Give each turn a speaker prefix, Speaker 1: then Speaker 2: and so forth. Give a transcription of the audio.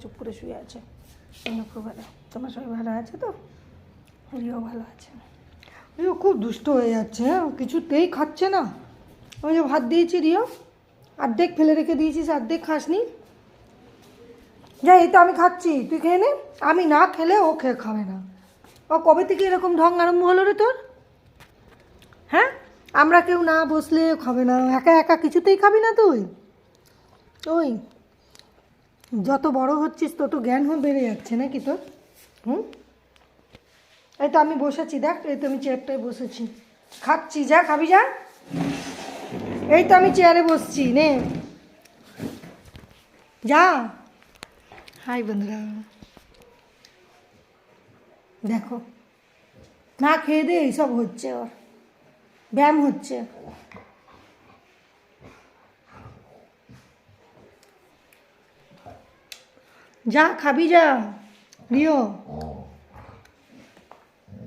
Speaker 1: চুপ করে শুয়ে আছে। দুপুরবেলা তোমার সবাই ভালো আছে তো? রিও ভালো আছে। রিও খুব দুষ্ট হয়ে যাচ্ছে, হ্যাঁ, কিছুতেই খাচ্ছে না। আমি যে ভাত দিয়েছি রিও, অর্ধেক ফেলে রেখে দিয়েছিস, অর্ধেক খাসনি। যা, এই তো আমি খাচ্ছি, তুই খেয়ে নে। আমি না খেলে ও খাবে না। ও কবে থেকে এরকম ঢং আরম্ভ হলো রে তোর? হ্যাঁ, আমরা কেউ না বসলে খাবে না, একা একা কিছুতেই খাবি না তুই? ওই যত বড় হচ্ছিস তত জ্ঞান বেড়ে যাচ্ছে নাকি তোর? হুম, এই তো আমি বসেছি, দেখ, এই তো আমি চেয়ারটায় বসেছি, খাচ্ছি। যা, খাবি যা। এই তো আমি চেয়ারে বসছি, নে যা। হাই বন্ধুরা, দেখো, না খেয়ে দে এইসব হচ্ছে, ওর ব্যায়াম হচ্ছে। যা, খাবি যা রিও।